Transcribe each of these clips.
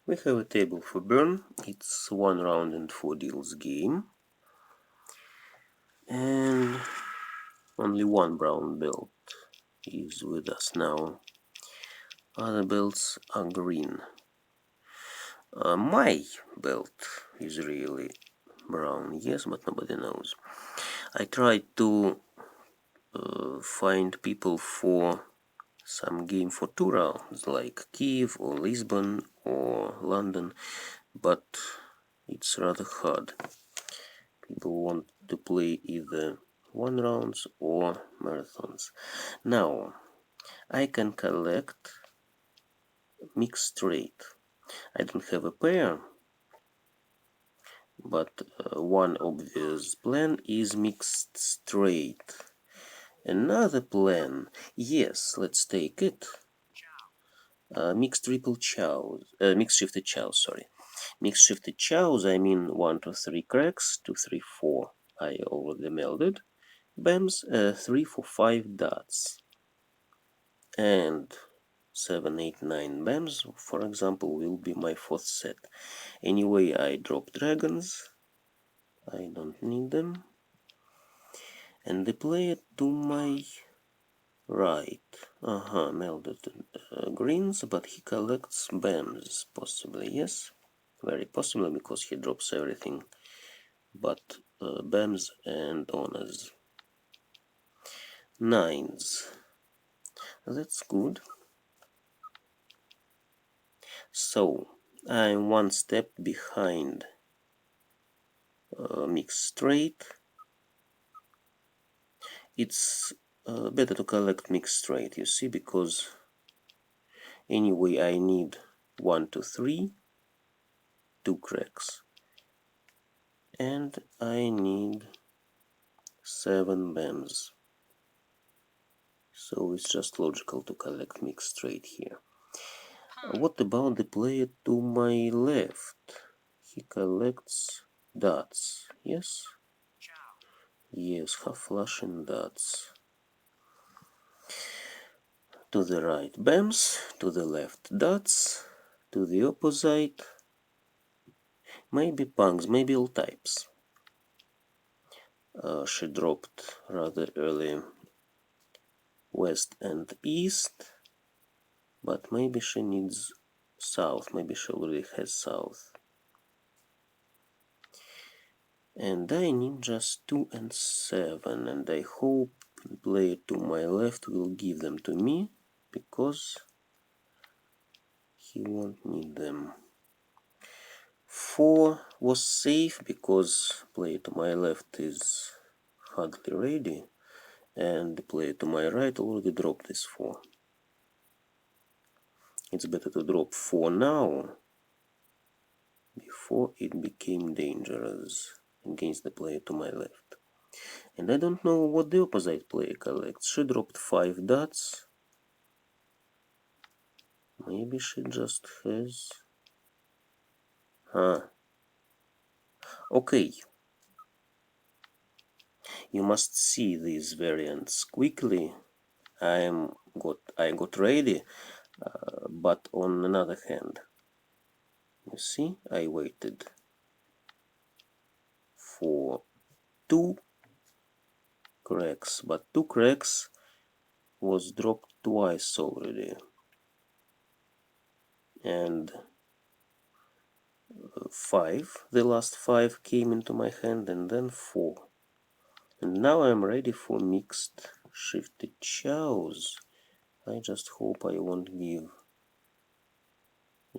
We have a table for Bern. It's 1 round and 4 deals game. And only one brown belt is with us now. Other belts are green. My belt is really brown, yes, but nobody knows. I tried to find people for some game for 2 rounds, like Kiev or Lisbon or London, but it's rather hard. People want to play either 1 rounds or marathons. Now, I can collect mixed straight. I don't have a pair, but one obvious plan is mixed straight. Another plan, yes, let's take it. Mixed shifted chows, sorry. Mixed shifted chows, I mean 1, 2, 3 cracks, 2, 3, 4. I already melded. Bams, 3, 4, 5 dots. And 7, 8, 9 bams, for example, will be my 4th set. Anyway, I drop dragons. I don't need them. And the player to my right. Melded greens, but he collects bams, possibly, yes? Very possibly, because he drops everything but bams and honors. Nines. That's good. So, I'm one step behind mixed straight. It's better to collect mixed straight, you see, because anyway I need 1, 2, 3, 2 cracks, and I need 7 bams. So it's just logical to collect mixed straight here. What about the player to my left? He collects dots, yes? Yes, half flush and dots. To the right bams, to the left dots, to the opposite maybe punks, maybe all types. She dropped rather early west and east, but maybe she needs south, maybe she already has south. And I need just 2 and 7, and I hope the player to my left will give them to me, because he won't need them. 4 was safe, because player to my left is hardly ready, and the player to my right already dropped this 4. It's better to drop 4 now, before it became dangerous against the player to my left. And I don't know what the opposite player collects. She dropped 5 dots. Maybe she just has... Okay. You must see these variants quickly. I got ready, but on another hand. You see, I waited for 2 cracks, but 2 cracks was dropped twice already, and 5, the last 5 came into my hand, and then 4, and now I'm ready for mixed shifted chows. I just hope I won't give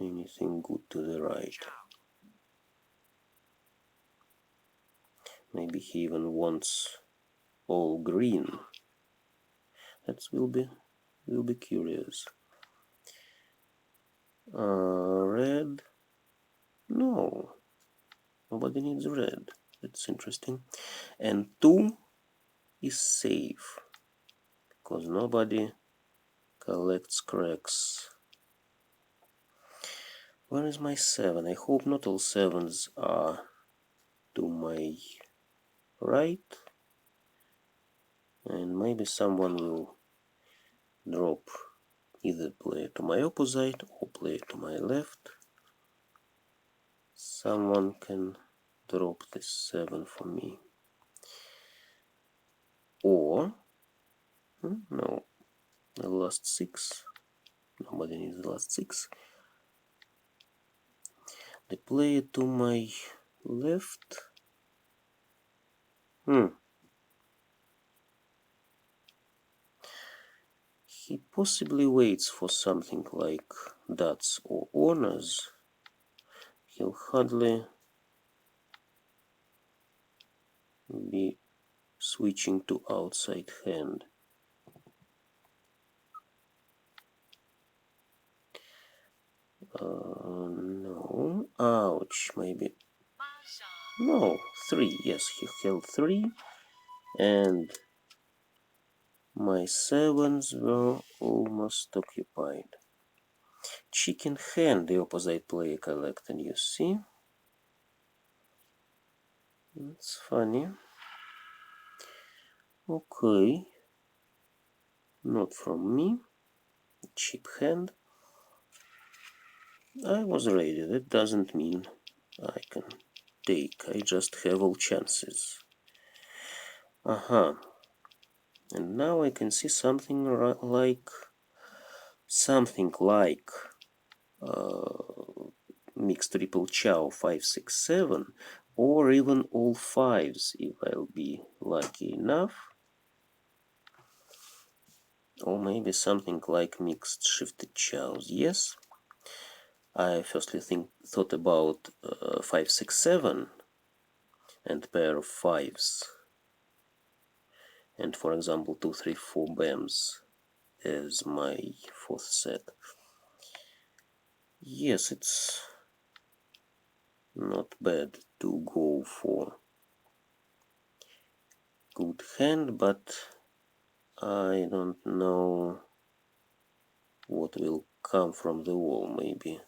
anything good to the right. Maybe he even wants all green. That will be curious. Red? No, nobody needs red. That's interesting. And 2 is safe, because nobody collects cracks. Where is my 7? I hope not all 7s are to my right, and maybe someone will drop either player to my opposite or player to my left. Someone can drop this 7 for me. Or, no, the last 6. Nobody needs the last 6. The player to my left. He possibly waits for something like dots or honors. He'll hardly be switching to outside hand. No. Ouch, maybe. No, 3. Yes, he held 3. And my 7s were almost occupied. Chicken hand, the opposite player collected, you see? It's funny. Okay. Not from me. Cheap hand. I was ready. That doesn't mean I can take. I just have all chances. Aha. And now I can see something like mixed triple chow 5, 6, 7, or even all 5s if I'll be lucky enough. Or maybe something like mixed shifted chows. Yes. I firstly thought about 5, 6, 7 and pair of 5s. And for example 2, 3, 4 BAMs as my 4th set. Yes, it's not bad to go for good hand, but I don't know what will come from the wall. Maybe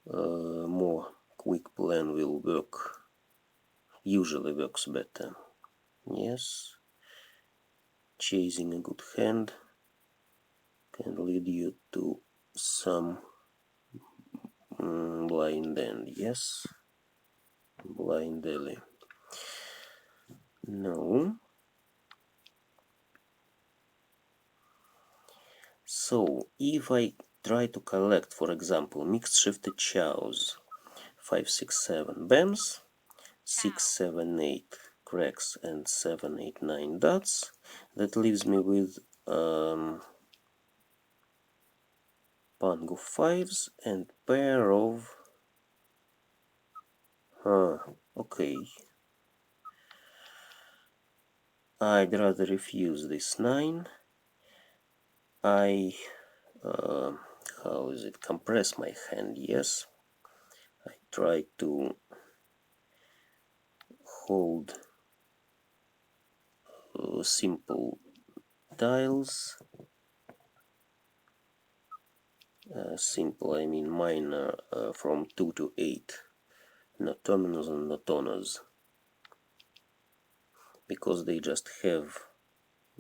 more quick plan will work. Usually works better. Yes, chasing a good hand can lead you to some blind end. Yes, blind alley. No. So if I try to collect, for example, mixed shifted chows, 5, 6, 7 BAMs, 6, 7, 8 cracks, and 7, 8, 9 dots, that leaves me with pung of 5s and pair of... okay. I'd rather refuse this 9. How is it? Compress my hand, yes. I try to hold simple tiles. Simple, I mean minor, from 2 to 8. Not terminals and not toners. Because they just have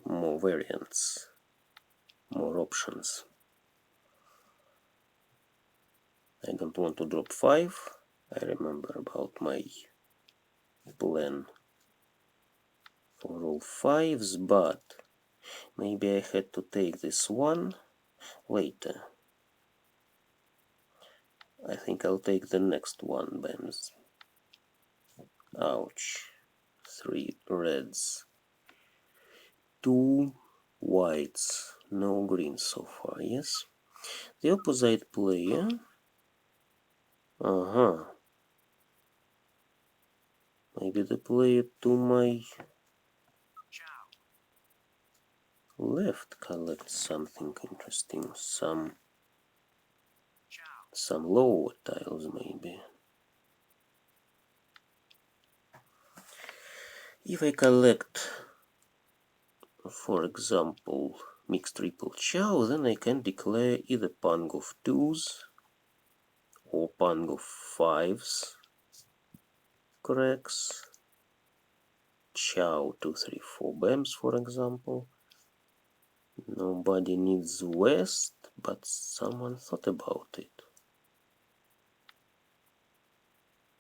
more variants, more options. I don't want to drop 5. I remember about my plan for all 5s, but maybe I had to take this one later. I think I'll take the next one, BAMs. Ouch. 3 reds. 2 whites. No greens so far, yes? The opposite player... Maybe the player to my left collects something interesting. Some lower tiles, maybe. If I collect, for example, mixed triple chow, then I can declare either pung of 2s or pung of 5s cracks, chow 2, 3, 4 BAMs, for example. Nobody needs west, but someone thought about it.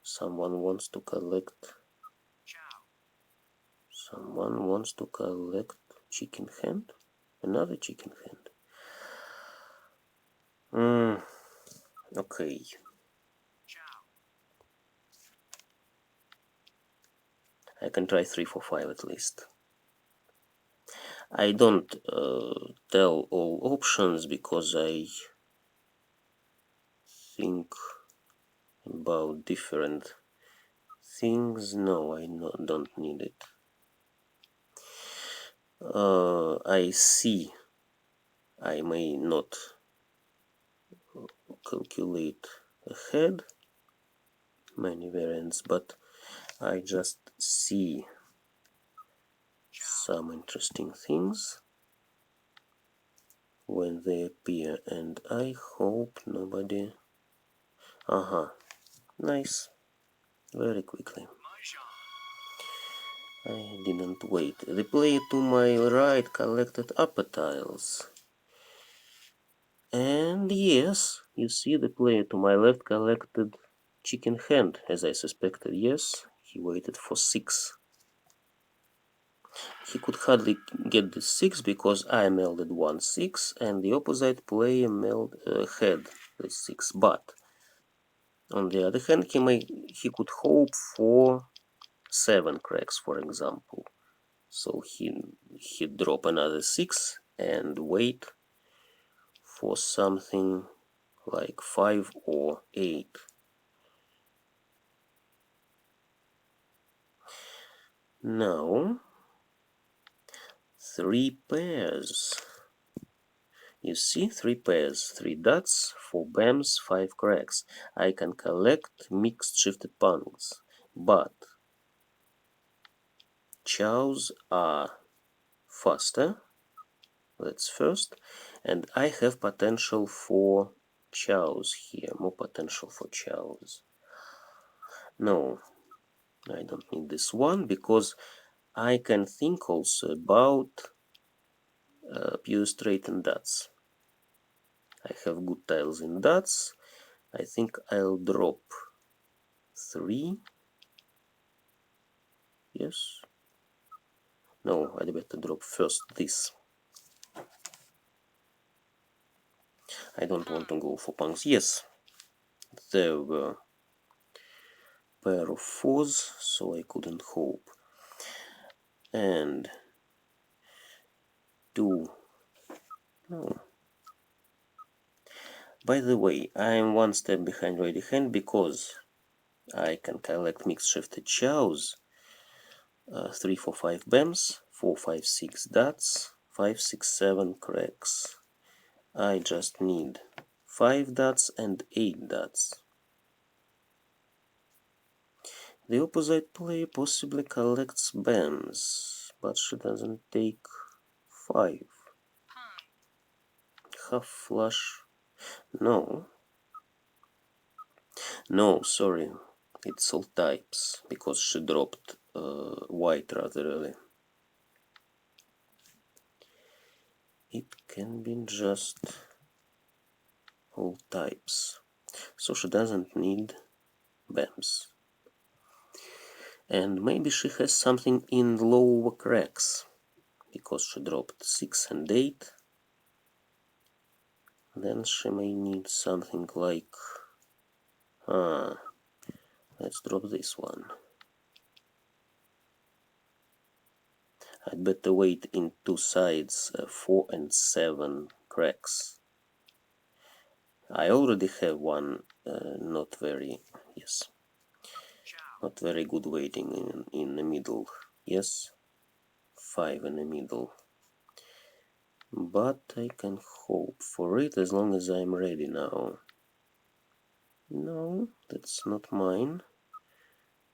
Someone wants to collect chicken hand. Another chicken hand. Okay. I can try 3 for 5 at least. I don't tell all options because I think about different things. No, I don't need it. I see. I may not calculate ahead many variants, but I just see some interesting things when they appear, and I hope nobody... Nice. Very quickly. I didn't wait. The player to my right collected upper tiles. And yes, you see the player to my left collected chicken hand, as I suspected. Yes, he waited for 6. He could hardly get the 6 because I melded 1 6 and the opposite player had the 6. But on the other hand, he could hope for 7 cracks, for example. So he'd drop another 6 and wait for something like 5 or 8. Now, 3 pairs. You see, 3 pairs, 3 dots, 4 bams, 5 cracks. I can collect mixed shifted pungs, but chows are faster, that's first, and I have potential for chows here, more potential for chows. No, I don't need this one because I can think also about pure straight and dots. I have good tiles in dots. I think I'll drop 3. Yes. No, I'd better drop first this. I don't want to go for punks. Yes, there were pair of 4s, so I couldn't hope. And 2. No. By the way, I'm 1 step behind ready hand because I can collect mixed shifted chows. 3 4 5 bams, 4 5 6 dots, 5 6 7 cracks. I just need 5 dots and 8 dots. The opposite player possibly collects bams, but she doesn't take 5. Half flush. No. No, sorry. It's all types, because she dropped white rather early. It can be just all types. So she doesn't need bams. And maybe she has something in lower cracks, because she dropped 6 and 8. Then she may need something like... let's drop this one. I'd better wait in 2 sides, 4 and 7 cracks. I already have one not very good waiting in the middle. Yes, 5 in the middle. But I can hope for it as long as I'm ready now. No, that's not mine.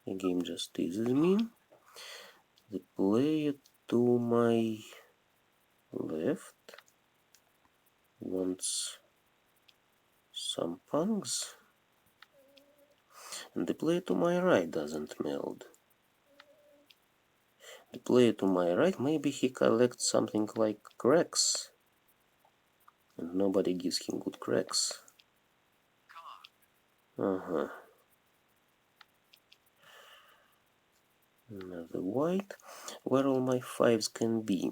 The game just teases me. The player to my left wants some punks. And the player to my right doesn't meld. The player to my right, maybe he collects something like cracks. And nobody gives him good cracks. Another white. Where all my fives can be.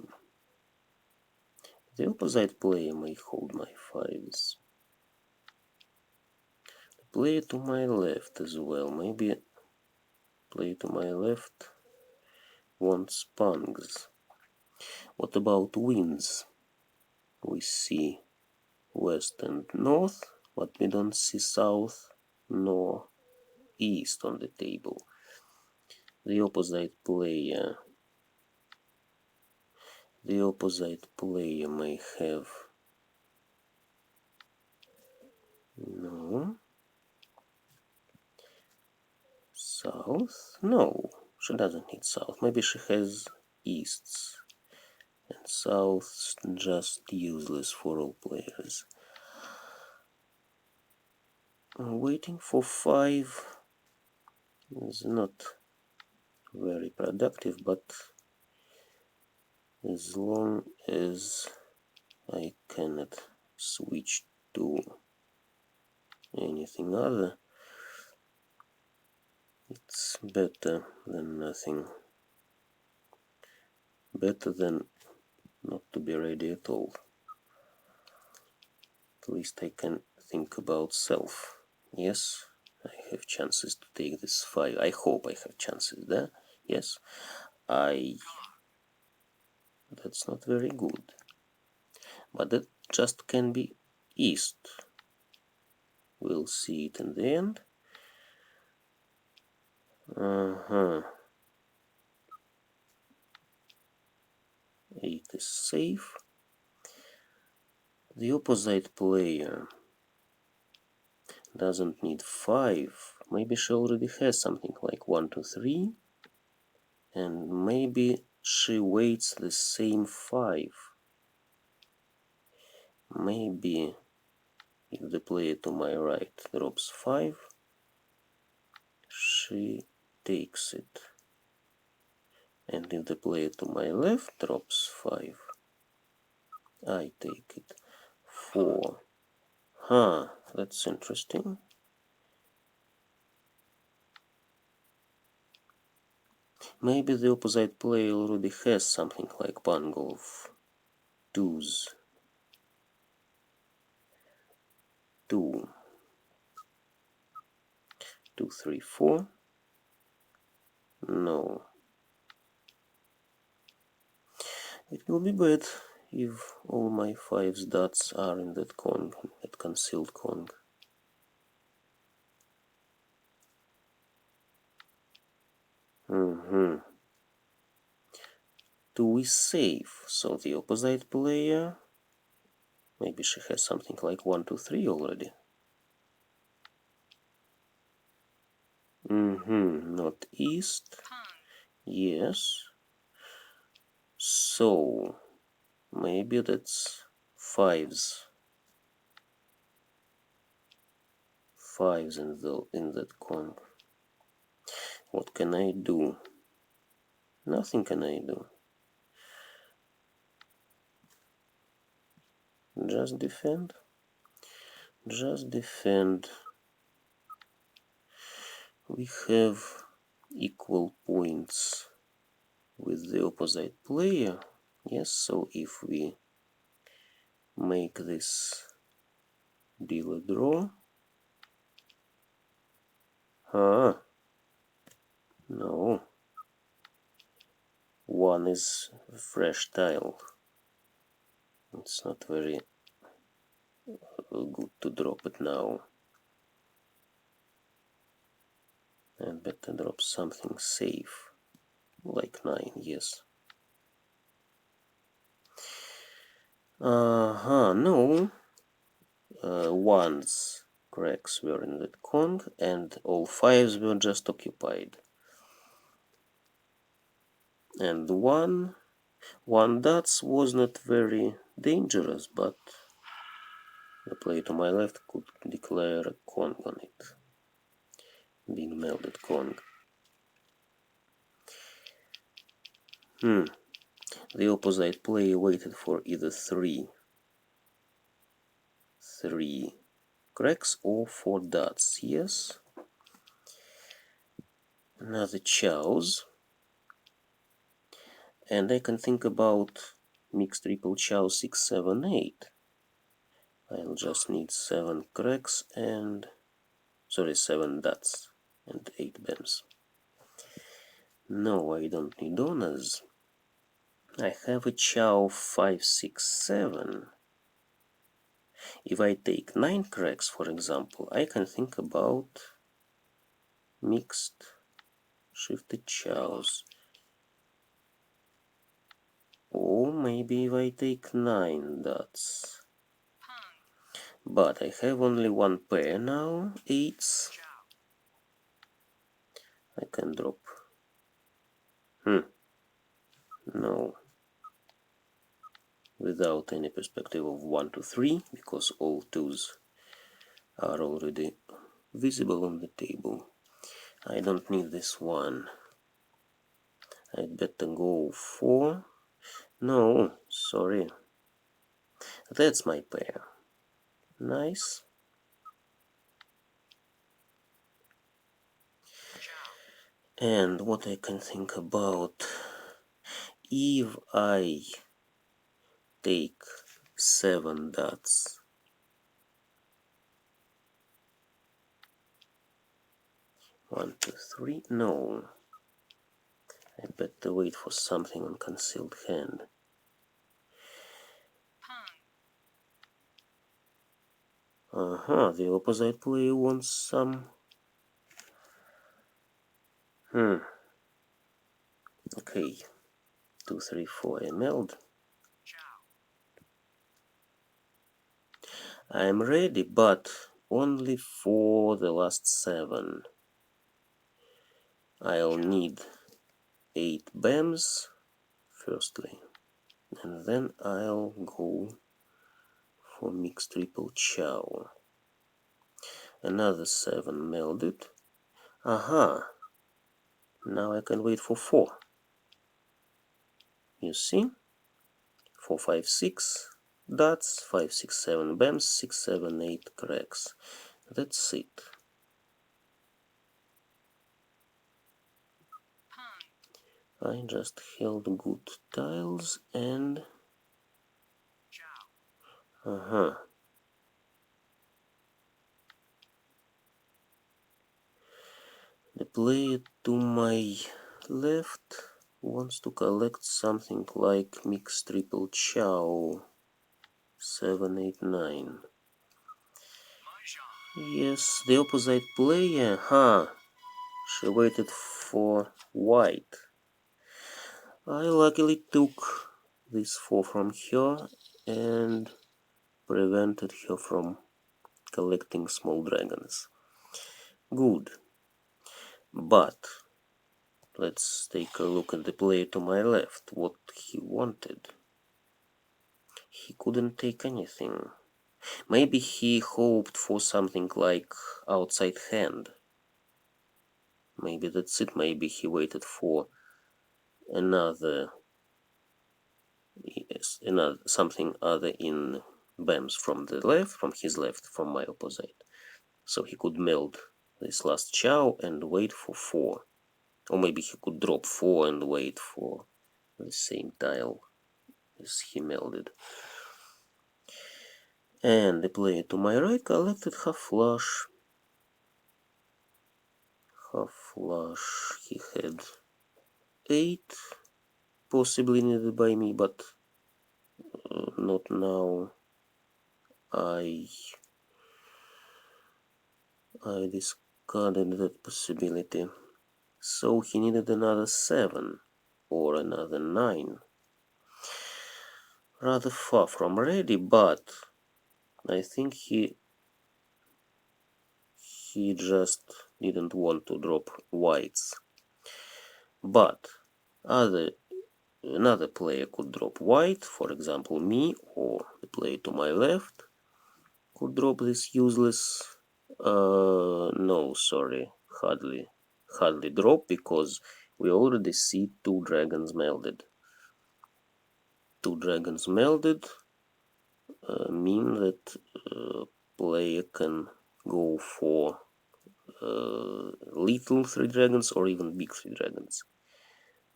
The opposite player may hold my fives. The player to my left as well. Maybe player to my left wants pungs. What about wins? We see west and north, but we don't see south nor east on the table. The opposite player may have no south. No, she doesn't need south. Maybe she has easts, and south's just useless for all players. Waiting for 5 is not very productive, but as long as I cannot switch to anything other, it's better than nothing. Better than not to be ready at all. At least I can think about self. Yes, I have chances to take this 5. I hope I have chances there. Yes, that's not very good. But that just can be east. We'll see it in the end. 8 is safe. The opposite player doesn't need 5. Maybe she already has something like 1, 2, 3. And maybe she waits the same 5. Maybe if the player to my right drops 5, she takes it. And if the player to my left drops 5, I take it. 4. That's interesting. Maybe the opposite player already has something like pang of 2s. 2, 2, 3, 4. No. It will be bad if all my 5's dots are in that Kong, that concealed Kong. Two is safe, so the opposite player, maybe she has something like 1, 2, 3 already. Not east. Yes. So maybe that's 5's. 5's in that Kong. What can I do? Nothing can I do. Just defend. Just defend. We have equal points with the opposite player. Yes, so if we make this deal a draw. No. 1 is a fresh tile. It's not very good to drop it now. And better drop something safe. Like 9, yes. No. 1's cracks were in that Kong and all 5's were just occupied. And one dots was not very dangerous, but the player to my left could declare a Kong on it. Big melded Kong. The opposite player waited for either 3 cracks or 4 dots. Yes. Another chows. And I can think about mixed triple chow 6, 7, 8. I'll just need 7 cracks and... sorry, 7 dots and 8 bems. No, I don't need donors. I have a chow 5, 6, 7. If I take 9 cracks, for example, I can think about mixed shifted chows. Or maybe if I take 9 dots. But I have only one pair now, 8s. I can drop. No. Without any perspective of 1 to 3, because all 2s are already visible on the table. I don't need this one. I'd better go for... no, sorry. That's my pair. Nice. And what I can think about, if I take 7 dots, 1, 2, 3, no. I better wait for something on concealed hand. The opposite player wants some... Okay, 2, 3, 4 emerald. I'm ready, but only for the last 7. I'll need 8 BAMs, firstly, and then I'll go for mixed triple chow. Another 7 melded. Aha! Now I can wait for 4. You see? 4, 5, 6 dots, 5, 6, 7 BAMs, 6, 7, 8 cracks. That's it. I just held good tiles and... The player to my left wants to collect something like mixed triple chow 7, 8, 9. Yes, the opposite player, she waited for white. I luckily took this 4 from her and prevented her from collecting small dragons. Good. But let's take a look at the player to my left, what he wanted. He couldn't take anything. Maybe he hoped for something like outside hand. Maybe that's it. Maybe he waited for another, something other in BAMs from the left, from his left, from my opposite. So he could meld this last chow and wait for 4. Or maybe he could drop 4 and wait for the same tile as he melded. And the player to my right collected half flush. Half flush. He had 8 possibly needed by me, but not now. I discarded that possibility. So he needed another 7 or another 9. Rather far from ready, but I think he just didn't want to drop whites. But another player could drop white, for example me, or the player to my left could drop this useless... no, sorry, hardly drop, because we already see 2 dragons melded. 2 dragons melded mean that player can go for little 3 dragons or even big 3 dragons.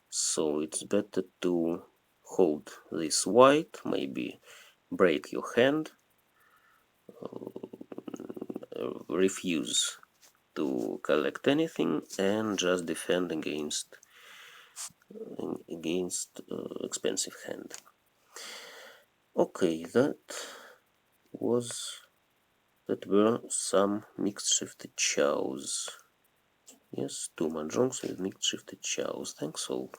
So it's better to hold this white, maybe break your hand, refuse to collect anything, and just defend against expensive hand. Okay, that were some mixed shifted chows. Yes, 2 mahjongs with mixed shifted chows. Thanks all.